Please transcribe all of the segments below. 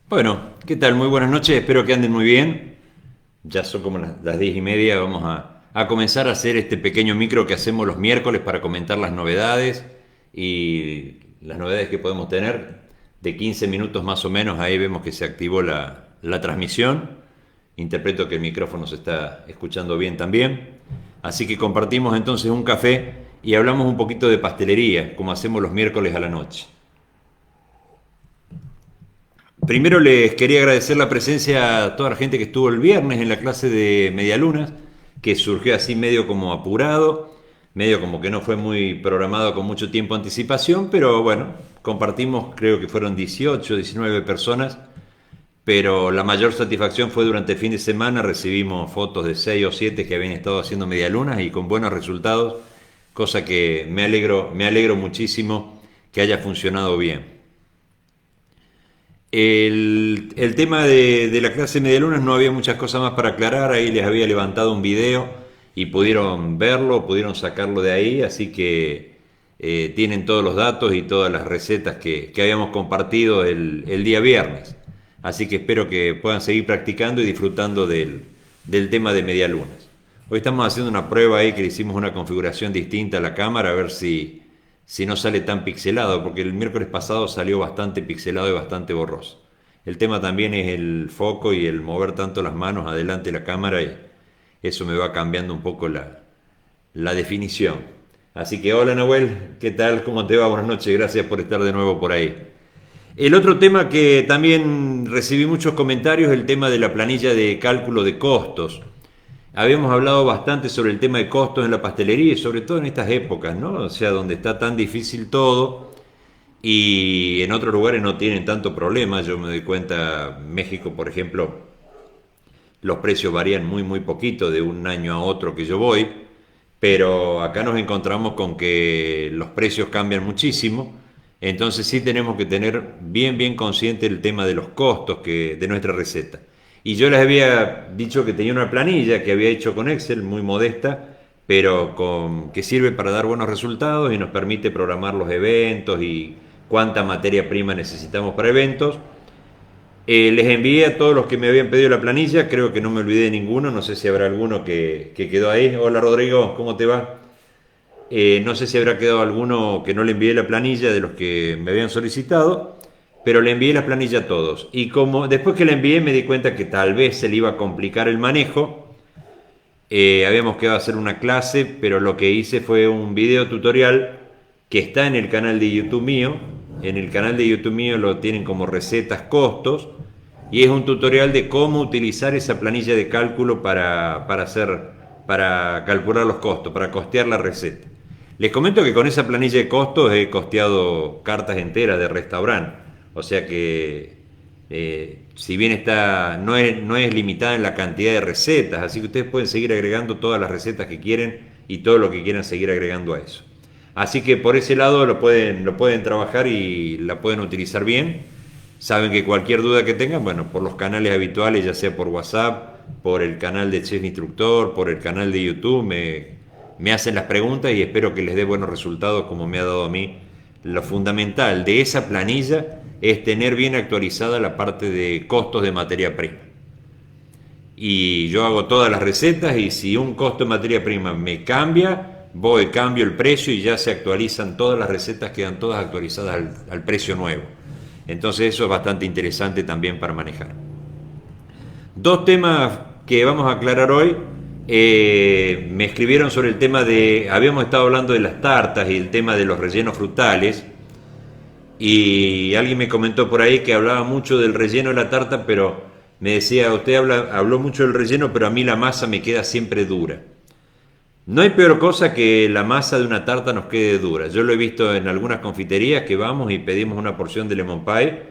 Bueno, ¿qué tal? Muy buenas noches, espero que anden muy bien. Ya son como las 10:30, vamos a comenzar a hacer este pequeño micro que hacemos los miércoles para comentar las novedades y las novedades que podemos tener. De 15 minutos más o menos, ahí vemos que se activó la transmisión. Interpreto que el micrófono se está escuchando bien también. Así que compartimos entonces un café y hablamos un poquito de pastelería, como hacemos los miércoles a la noche. Primero les quería agradecer la presencia a toda la gente que estuvo el viernes en la clase de Medialunas, que surgió así medio como apurado, medio como que no fue muy programado con mucho tiempo de anticipación, pero bueno, compartimos, creo que fueron 18, 19 personas, pero la mayor satisfacción fue durante el fin de semana, recibimos fotos de 6 o 7 que habían estado haciendo Medialunas y con buenos resultados, cosa que me alegro muchísimo que haya funcionado bien. El tema de la clase Medialunas no había muchas cosas más para aclarar, ahí les había levantado un video y pudieron verlo, pudieron sacarlo de ahí, así que tienen todos los datos y todas las recetas que habíamos compartido el día viernes. Así que espero que puedan seguir practicando y disfrutando del tema de Medialunas. Hoy estamos haciendo una prueba ahí que le hicimos una configuración distinta a la cámara, a ver si no sale tan pixelado, porque el miércoles pasado salió bastante pixelado y bastante borroso. El tema también es el foco y el mover tanto las manos adelante de la cámara y eso me va cambiando un poco la definición. Así que hola Nahuel, ¿qué tal? ¿Cómo te va? Buenas noches, gracias por estar de nuevo por ahí. El otro tema que también recibí muchos comentarios es el tema de la planilla de cálculo de costos. Habíamos hablado bastante sobre el tema de costos en la pastelería y sobre todo en estas épocas, ¿no? O sea, donde está tan difícil todo y en otros lugares no tienen tanto problema. Yo me doy cuenta, México, por ejemplo, los precios varían muy poquito de un año a otro que yo voy, pero acá nos encontramos con que los precios cambian muchísimo, entonces sí tenemos que tener bien consciente el tema de los costos de nuestra receta. Y yo les había dicho que tenía una planilla que había hecho con Excel, muy modesta, pero que sirve para dar buenos resultados y nos permite programar los eventos y cuánta materia prima necesitamos para eventos. Les envié a todos los que me habían pedido la planilla, creo que no me olvidé de ninguno, no sé si habrá alguno que quedó ahí. Hola Rodrigo, ¿cómo te va? No sé si habrá quedado alguno que no le envié la planilla de los que me habían solicitado, pero le envié la planilla a todos. Y como después que la envié me di cuenta que tal vez se le iba a complicar el manejo, habíamos quedado a hacer una clase, pero lo que hice fue un video tutorial que está en el canal de YouTube mío. En el canal de YouTube mío lo tienen como recetas costos y es un tutorial de cómo utilizar esa planilla de cálculo para calcular los costos, para costear la receta. Les comento que con esa planilla de costos he costeado cartas enteras de restaurante, o sea que si bien no es limitada en la cantidad de recetas, así que ustedes pueden seguir agregando todas las recetas que quieren y todo lo que quieran seguir agregando a eso. Así que por ese lado lo pueden trabajar y la pueden utilizar bien. Saben que cualquier duda que tengan, bueno, por los canales habituales, ya sea por WhatsApp, por el canal de Chef Instructor, por el canal de YouTube, me hacen las preguntas y espero que les dé buenos resultados como me ha dado a mí. Lo fundamental de esa planilla es tener bien actualizada la parte de costos de materia prima. Y yo hago todas las recetas y si un costo de materia prima me cambia, voy, cambio el precio y ya se actualizan todas las recetas, quedan todas actualizadas al precio nuevo. Entonces eso es bastante interesante también para manejar. Dos temas que vamos a aclarar hoy. Me escribieron sobre el tema habíamos estado hablando de las tartas y el tema de los rellenos frutales. Y alguien me comentó por ahí que hablaba mucho del relleno de la tarta, pero me decía, habló mucho del relleno, pero a mí la masa me queda siempre dura. No hay peor cosa que la masa de una tarta nos quede dura. Yo lo he visto en algunas confiterías que vamos y pedimos una porción de lemon pie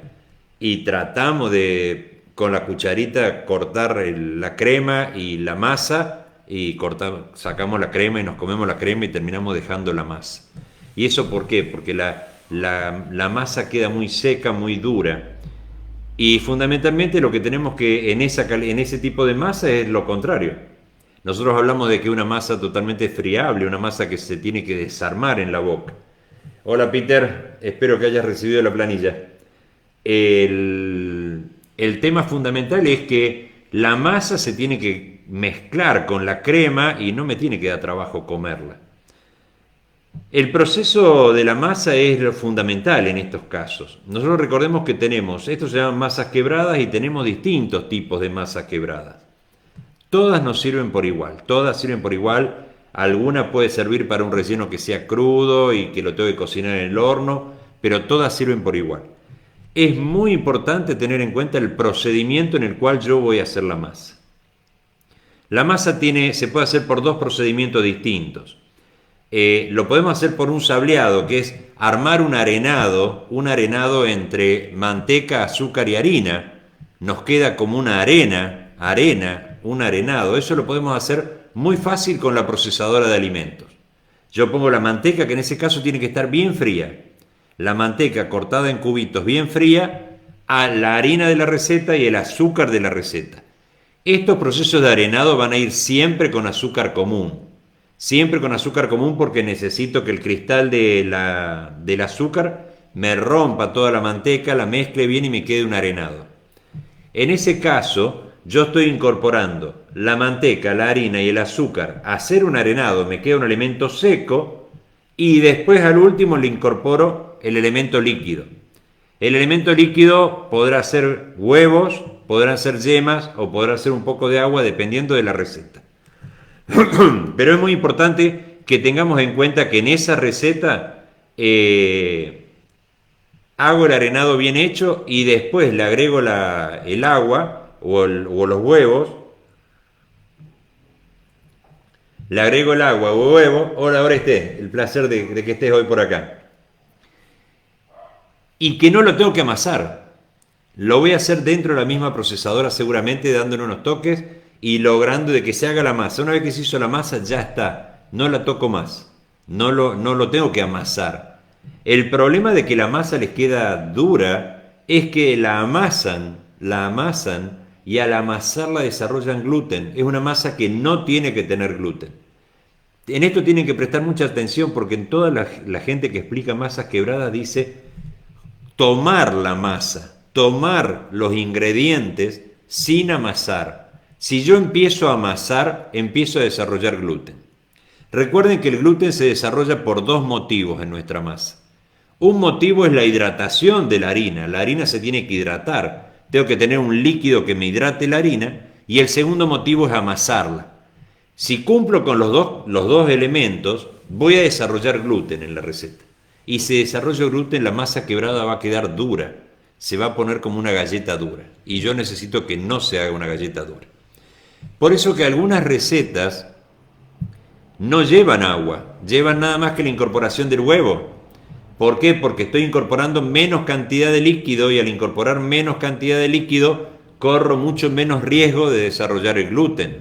y tratamos de con la cucharita cortar la crema y la masa y sacamos la crema y nos comemos la crema y terminamos dejando la masa. ¿Y eso por qué? Porque la masa queda muy seca, muy dura. Y fundamentalmente lo que tenemos que en ese tipo de masa es lo contrario. Nosotros hablamos de que una masa totalmente friable, una masa que se tiene que desarmar en la boca. Hola Peter, espero que hayas recibido la planilla. El- el tema fundamental es que la masa se tiene que mezclar con la crema y no me tiene que dar trabajo comerla. El proceso de la masa es lo fundamental en estos casos. Nosotros recordemos que tenemos, esto se llaman masas quebradas y tenemos distintos tipos de masas quebradas. Todas nos sirven por igual, todas sirven por igual. Alguna puede servir para un relleno que sea crudo y que lo tengo que cocinar en el horno, pero todas sirven por igual. Es muy importante tener en cuenta el procedimiento en el cual yo voy a hacer la masa. La masa se puede hacer por dos procedimientos distintos. Lo podemos hacer por un sableado, que es armar un arenado entre manteca, azúcar y harina. Nos queda como una un arenado. Eso lo podemos hacer muy fácil con la procesadora de alimentos. Yo pongo la manteca, que en ese caso tiene que estar bien fría. La manteca cortada en cubitos bien fría, a la harina de la receta y el azúcar de la receta. Estos procesos de arenado van a ir siempre con azúcar común. Siempre con azúcar común porque necesito que el cristal del azúcar me rompa toda la manteca, la mezcle bien y me quede un arenado. En ese caso, yo estoy incorporando la manteca, la harina y el azúcar a hacer un arenado, me queda un elemento seco y después al último le incorporo el elemento líquido. El elemento líquido podrá ser huevos, podrán ser yemas o podrá ser un poco de agua dependiendo de la receta. Pero es muy importante que tengamos en cuenta que en esa receta hago el arenado bien hecho y después le agrego el agua o los huevos. Le agrego el agua o huevo. Hola, ahora el placer de que estés hoy por acá. Y que no lo tengo que amasar. Lo voy a hacer dentro de la misma procesadora seguramente dándole unos toques y logrando de que se haga la masa. Una vez que se hizo la masa ya está, no la toco más, no lo tengo que amasar. El problema de que la masa les queda dura es que la amasan y al amasarla desarrollan gluten. Es una masa que no tiene que tener gluten. En esto tienen que prestar mucha atención porque en toda la gente que explica masas quebradas dice tomar la masa, tomar los ingredientes sin amasar. Si yo empiezo a amasar, empiezo a desarrollar gluten. Recuerden que el gluten se desarrolla por dos motivos en nuestra masa. Un motivo es la hidratación de la harina. La harina se tiene que hidratar. Tengo que tener un líquido que me hidrate la harina. Y el segundo motivo es amasarla. Si cumplo con los dos elementos, voy a desarrollar gluten en la receta. Y si desarrollo gluten, la masa quebrada va a quedar dura. Se va a poner como una galleta dura. Y yo necesito que no se haga una galleta dura. Por eso que algunas recetas no llevan agua, llevan nada más que la incorporación del huevo. ¿Por qué? Porque estoy incorporando menos cantidad de líquido y al incorporar menos cantidad de líquido corro mucho menos riesgo de desarrollar el gluten.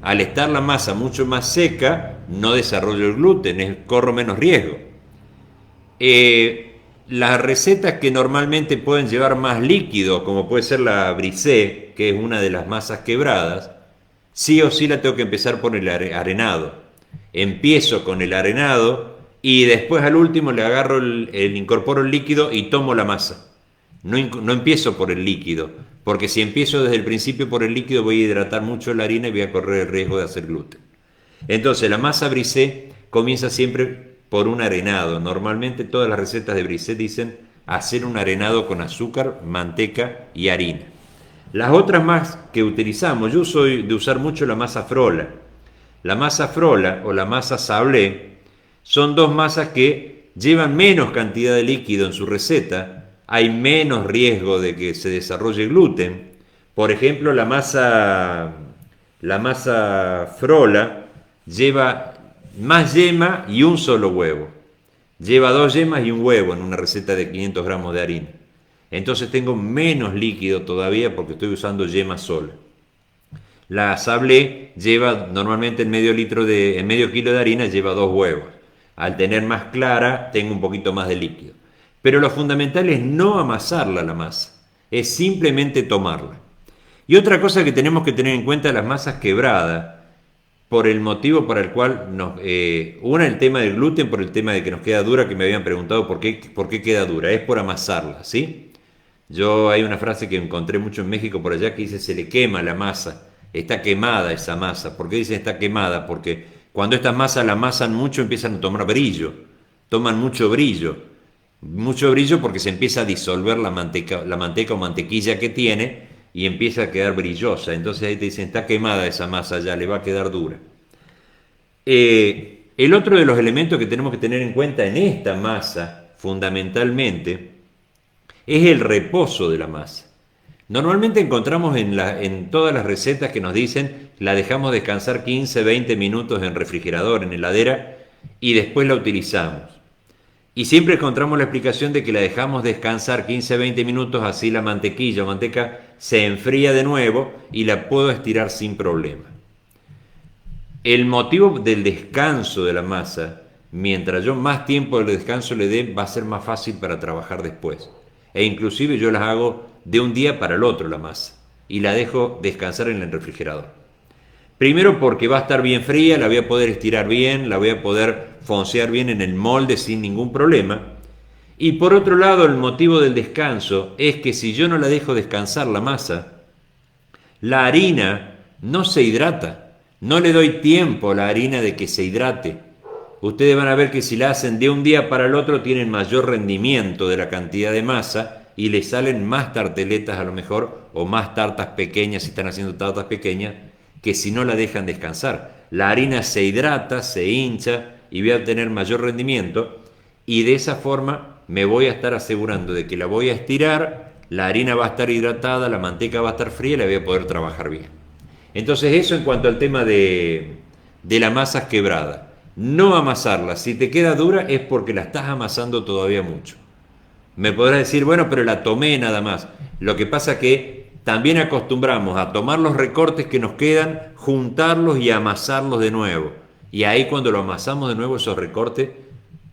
Al estar la masa mucho más seca, no desarrollo el gluten, corro menos riesgo. Las recetas que normalmente pueden llevar más líquido, como puede ser la brisée, que es una de las masas quebradas, sí o sí la tengo que empezar por el arenado. Empiezo con el arenado y después al último le agarro incorporo el líquido y tomo la masa. No empiezo por el líquido, porque si empiezo desde el principio por el líquido voy a hidratar mucho la harina y voy a correr el riesgo de hacer gluten. Entonces la masa brisée comienza siempre por un arenado. Normalmente todas las recetas de brisée dicen hacer un arenado con azúcar, manteca y harina. Las otras más que utilizamos, yo soy de usar mucho la masa frola. La masa frola o la masa sablé son dos masas que llevan menos cantidad de líquido en su receta, hay menos riesgo de que se desarrolle gluten. Por ejemplo, la masa frola lleva más yema y un solo huevo. Lleva 2 yemas y un huevo en una receta de 500 gramos de harina. Entonces tengo menos líquido todavía porque estoy usando yema sola. La sablé lleva normalmente en medio kilo de harina lleva 2 huevos. Al tener más clara tengo un poquito más de líquido. Pero lo fundamental es no amasarla la masa, es simplemente tomarla. Y otra cosa que tenemos que tener en cuenta las masas quebradas, por el motivo para el cual el tema del gluten, por el tema de que nos queda dura, que me habían preguntado por qué queda dura, es por amasarla, ¿sí? Yo hay una frase que encontré mucho en México por allá que dice se le quema la masa, está quemada esa masa. ¿Por qué dicen está quemada? Porque cuando estas masas la amasan mucho empiezan a tomar brillo, toman mucho brillo porque se empieza a disolver la manteca o mantequilla que tiene y empieza a quedar brillosa. Entonces ahí te dicen está quemada esa masa ya, le va a quedar dura. El otro de los elementos que tenemos que tener en cuenta en esta masa, fundamentalmente, es el reposo de la masa. Normalmente encontramos en todas las recetas que nos dicen la dejamos descansar 15, 20 minutos en refrigerador, en heladera, y después la utilizamos. Y siempre encontramos la explicación de que la dejamos descansar 15, 20 minutos, así la mantequilla o manteca se enfría de nuevo y la puedo estirar sin problema. El motivo del descanso de la masa, mientras yo más tiempo del descanso le dé, va a ser más fácil para trabajar después. E inclusive yo las hago de un día para el otro la masa y la dejo descansar en el refrigerador. Primero porque va a estar bien fría, la voy a poder estirar bien, la voy a poder foncear bien en el molde sin ningún problema. Y por otro lado, el motivo del descanso es que si yo no la dejo descansar la masa, la harina no se hidrata. No le doy tiempo a la harina de que se hidrate. Ustedes van a ver que si la hacen de un día para el otro tienen mayor rendimiento de la cantidad de masa y les salen más tarteletas a lo mejor o más tartas pequeñas si están haciendo tartas pequeñas que si no la dejan descansar. La harina se hidrata, se hincha y voy a tener mayor rendimiento y de esa forma me voy a estar asegurando de que la voy a estirar, la harina va a estar hidratada, la manteca va a estar fría y la voy a poder trabajar bien. Entonces eso en cuanto al tema de la masa quebrada. No amasarla, si te queda dura es porque la estás amasando todavía mucho. Me podrás decir, bueno, pero la tomé nada más. Lo que pasa que también acostumbramos a tomar los recortes que nos quedan, juntarlos y amasarlos de nuevo. Y ahí cuando lo amasamos de nuevo esos recortes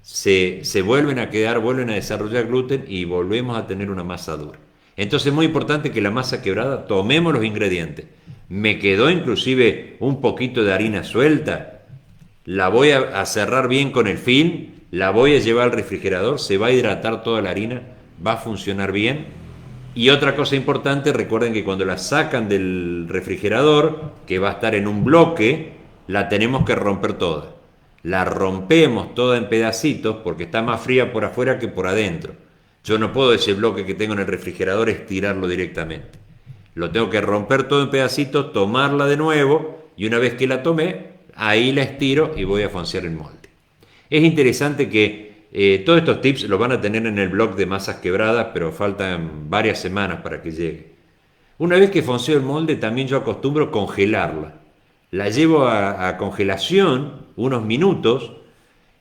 se vuelven a quedar, vuelven a desarrollar gluten y volvemos a tener una masa dura. Entonces es muy importante que la masa quebrada tomemos los ingredientes. Me quedó inclusive un poquito de harina suelta, la voy a cerrar bien con el film, la voy a llevar al refrigerador, se va a hidratar toda la harina, va a funcionar bien. Y otra cosa importante, recuerden que cuando la sacan del refrigerador, que va a estar en un bloque, la tenemos que romper toda. La rompemos toda en pedacitos porque está más fría por afuera que por adentro. Yo no puedo ese bloque que tengo en el refrigerador estirarlo directamente. Lo tengo que romper todo en pedacitos, tomarla de nuevo y una vez que la tomé, ahí la estiro y voy a foncear el molde. Es interesante que todos estos tips los van a tener en el blog de masas quebradas, pero faltan varias semanas para que llegue. Una vez que fonceo el molde, también yo acostumbro congelarla. La llevo a congelación unos minutos.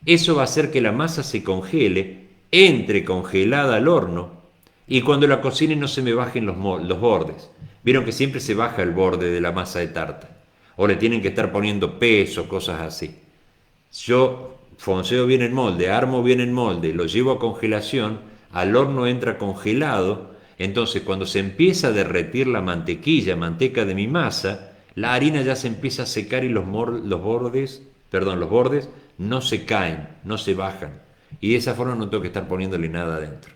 Eso va a hacer que la masa se congele, entre congelada al horno y cuando la cocine no se me bajen los bordes. Vieron que siempre se baja el borde de la masa de tarta. O le tienen que estar poniendo peso, cosas así. Yo fonceo bien el molde, armo bien el molde, lo llevo a congelación, al horno entra congelado, entonces cuando se empieza a derretir la manteca de mi masa, la harina ya se empieza a secar y los bordes no se caen, no se bajan. Y de esa forma no tengo que estar poniéndole nada adentro.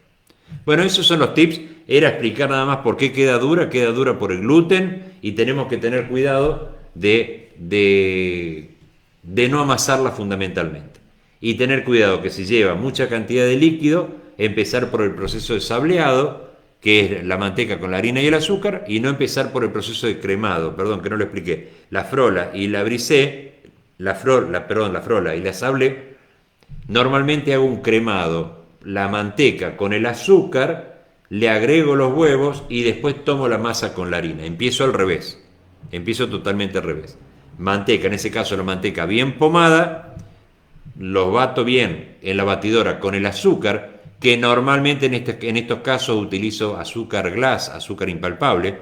Bueno, esos son los tips. Era explicar nada más por qué queda dura por el gluten y tenemos que tener cuidado de no amasarla fundamentalmente. Y tener cuidado que si lleva mucha cantidad de líquido, empezar por el proceso de sableado, que es la manteca con la harina y el azúcar, y no empezar por el proceso de cremado, perdón, que no lo expliqué. La frola y la brisé, la frola y la sablé, normalmente hago un cremado, la manteca con el azúcar, le agrego los huevos y después tomo la masa con la harina. Empiezo al revés, empiezo totalmente al revés. Manteca, en ese caso la manteca bien pomada, los bato bien en la batidora con el azúcar, que normalmente en estos casos utilizo azúcar glass, azúcar impalpable,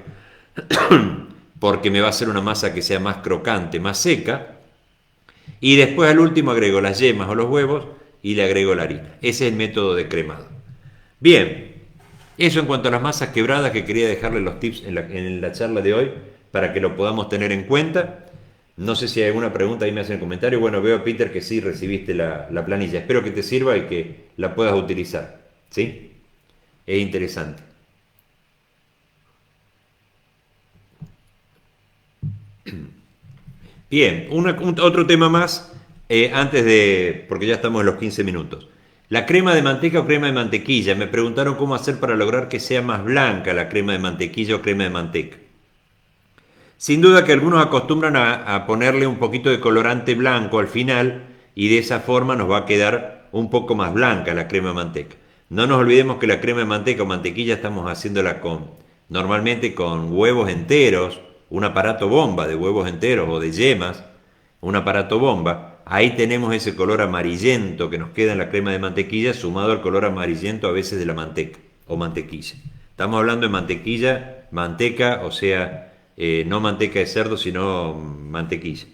porque me va a hacer una masa que sea más crocante, más seca. Y después al último agrego las yemas o los huevos y le agrego la harina. Ese es el método de cremado. Bien, eso en cuanto a las masas quebradas, que quería dejarles los tips en la charla de hoy para que lo podamos tener en cuenta. No sé si hay alguna pregunta, ahí me hacen el comentario. Bueno, veo, Peter, que sí recibiste la planilla. Espero que te sirva y que la puedas utilizar. ¿Sí? Es interesante. Bien, otro tema más, porque ya estamos en los 15 minutos. La crema de manteca o crema de mantequilla. Me preguntaron cómo hacer para lograr que sea más blanca la crema de mantequilla o crema de manteca. Sin duda que algunos acostumbran a ponerle un poquito de colorante blanco al final y de esa forma nos va a quedar un poco más blanca la crema de manteca. No nos olvidemos que la crema de manteca o mantequilla estamos haciéndola normalmente con huevos enteros, un aparato bomba de huevos enteros o de yemas, un aparato bomba. Ahí tenemos ese color amarillento que nos queda en la crema de mantequilla sumado al color amarillento a veces de la manteca o mantequilla. Estamos hablando de mantequilla, manteca, o sea, no manteca de cerdo, sino mantequilla.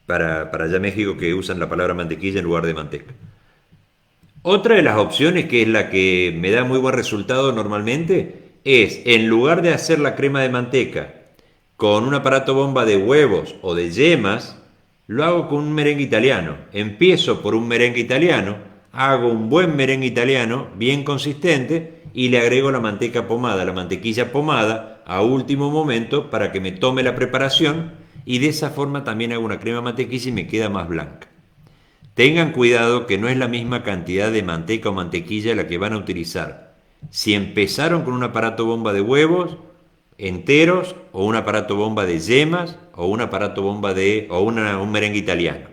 Para allá México que usan la palabra mantequilla en lugar de manteca. Otra de las opciones, que es la que me da muy buen resultado normalmente, es en lugar de hacer la crema de manteca con un aparato bomba de huevos o de yemas, lo hago con un merengue italiano. Empiezo por un merengue italiano, hago un buen merengue italiano, bien consistente, y le agrego la manteca pomada, la mantequilla pomada, a último momento para que me tome la preparación, y de esa forma también hago una crema de mantequilla y me queda más blanca. Tengan cuidado que no es la misma cantidad de manteca o mantequilla la que van a utilizar. Si empezaron con un aparato bomba de huevos enteros o un aparato bomba de yemas o un aparato bomba un merengue italiano.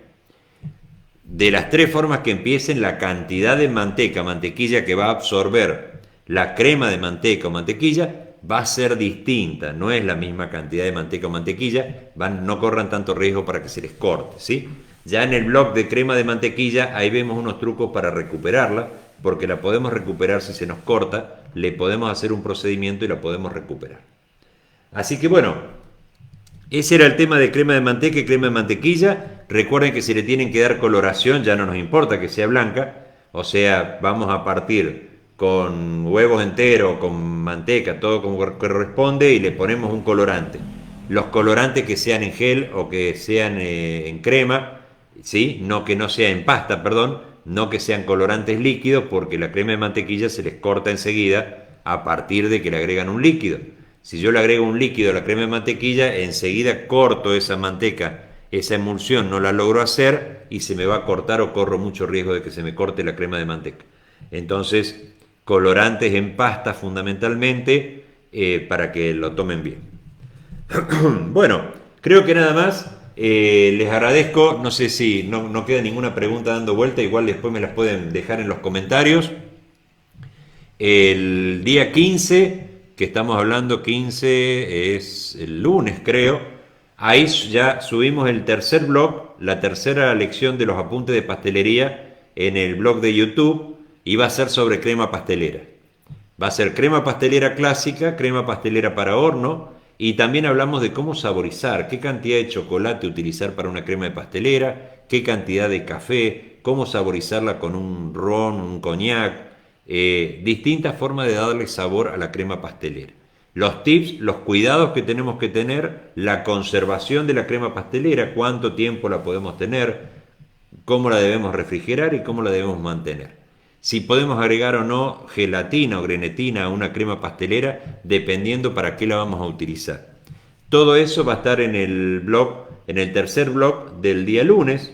De las tres formas que empiecen, la cantidad de mantequilla que va a absorber la crema de manteca o mantequilla va a ser distinta, no es la misma cantidad de manteca o mantequilla, no corran tanto riesgo para que se les corte, ¿sí? Ya en el blog de crema de mantequilla, ahí vemos unos trucos para recuperarla, porque la podemos recuperar si se nos corta, le podemos hacer un procedimiento y la podemos recuperar. Así que bueno, ese era el tema de crema de manteca y crema de mantequilla. Recuerden que si le tienen que dar coloración, ya no nos importa que sea blanca, o sea, vamos a partir con huevos enteros, con manteca, todo como corresponde, y le ponemos un colorante. Los colorantes que sean en gel o que sean en crema, ¿sí? No que no sea en pasta, perdón, no que sean colorantes líquidos, porque la crema de mantequilla se les corta enseguida a partir de que le agregan un líquido. Si yo le agrego un líquido a la crema de mantequilla, enseguida corto esa manteca, esa emulsión no la logro hacer y se me va a cortar o corro mucho riesgo de que se me corte la crema de manteca. Entonces, colorantes en pasta fundamentalmente para que lo tomen bien. Bueno, creo que nada más. Les agradezco. No sé si no queda ninguna pregunta dando vuelta. Igual después me las pueden dejar en los comentarios. El día 15, que estamos hablando, 15 es el lunes creo, ahí ya subimos el tercer blog, la tercera lección de los apuntes de pastelería en el blog de YouTube, y va a ser sobre crema pastelera. Va a ser crema pastelera clásica, crema pastelera para horno, y también hablamos de cómo saborizar, qué cantidad de chocolate utilizar para una crema de pastelera, qué cantidad de café, cómo saborizarla con un ron, un coñac, distintas formas de darle sabor a la crema pastelera. Los tips, los cuidados que tenemos que tener, la conservación de la crema pastelera, cuánto tiempo la podemos tener, cómo la debemos refrigerar y cómo la debemos mantener. Si podemos agregar o no gelatina o grenetina a una crema pastelera, dependiendo para qué la vamos a utilizar. Todo eso va a estar en el blog, en el tercer blog del día lunes.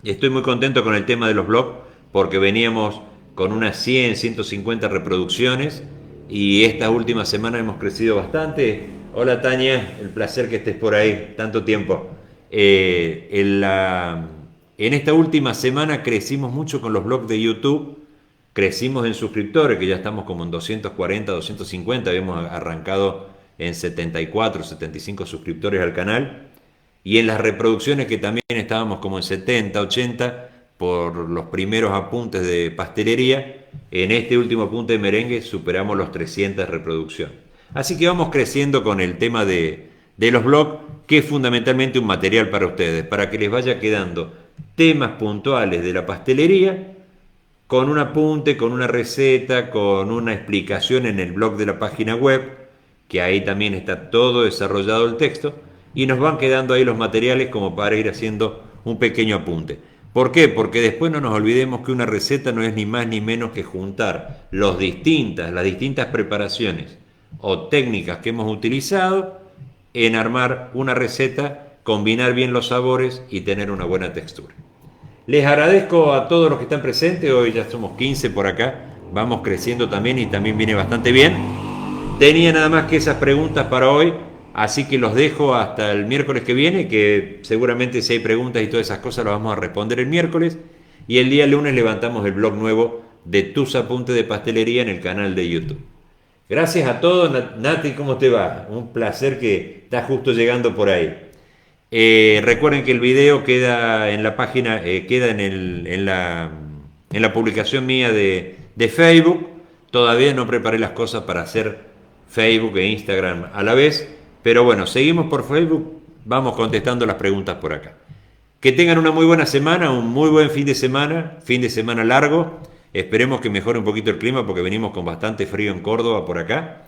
Estoy muy contento con el tema de los blogs porque veníamos con unas 100, 150 reproducciones y esta última semana hemos crecido bastante. Hola Tania, el placer que estés por ahí, tanto tiempo. En esta última semana crecimos mucho con los blogs de YouTube, crecimos en suscriptores, que ya estamos como en 240, 250, habíamos arrancado en 74, 75 suscriptores al canal, y en las reproducciones que también estábamos como en 70, 80, por los primeros apuntes de pastelería. En este último apunte de merengue superamos los 300 reproducciones. Así que vamos creciendo con el tema de los blogs, que es fundamentalmente un material para ustedes, para que les vaya quedando temas puntuales de la pastelería, con un apunte, con una receta, con una explicación en el blog de la página web, que ahí también está todo desarrollado el texto, y nos van quedando ahí los materiales como para ir haciendo un pequeño apunte. ¿Por qué? Porque después no nos olvidemos que una receta no es ni más ni menos que juntar las distintas preparaciones o técnicas que hemos utilizado en armar una receta, combinar bien los sabores y tener una buena textura. Les agradezco a todos los que están presentes, hoy ya somos 15 por acá, vamos creciendo también y también viene bastante bien. Tenía nada más que esas preguntas para hoy, así que los dejo hasta el miércoles que viene, que seguramente si hay preguntas y todas esas cosas las vamos a responder el miércoles. Y el día lunes levantamos el blog nuevo de Tus Apuntes de Pastelería en el canal de YouTube. Gracias a todos. Nati, ¿cómo te va? Un placer que estás justo llegando por ahí. Recuerden que el video queda en la página, queda en la publicación mía de Facebook. Todavía no preparé las cosas para hacer Facebook e Instagram a la vez, pero bueno, seguimos por Facebook, vamos contestando las preguntas por acá. Que tengan una muy buena semana, un muy buen fin de semana largo. Esperemos que mejore un poquito el clima porque venimos con bastante frío en Córdoba por acá.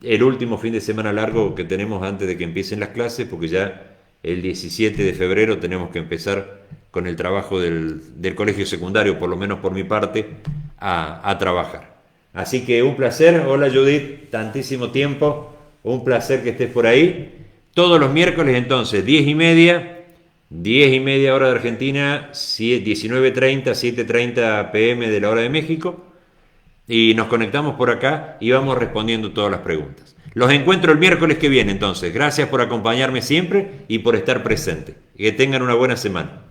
El último fin de semana largo que tenemos antes de que empiecen las clases, porque ya el 17 de febrero tenemos que empezar con el trabajo del colegio secundario, por lo menos por mi parte, a trabajar. Así que un placer. Hola Judith, tantísimo tiempo. Un placer que estés por ahí. Todos los miércoles entonces, 10:30 hora de Argentina, 19:30, 7:30 PM de la hora de México. Y nos conectamos por acá y vamos respondiendo todas las preguntas. Los encuentro el miércoles que viene entonces. Gracias por acompañarme siempre y por estar presente. Que tengan una buena semana.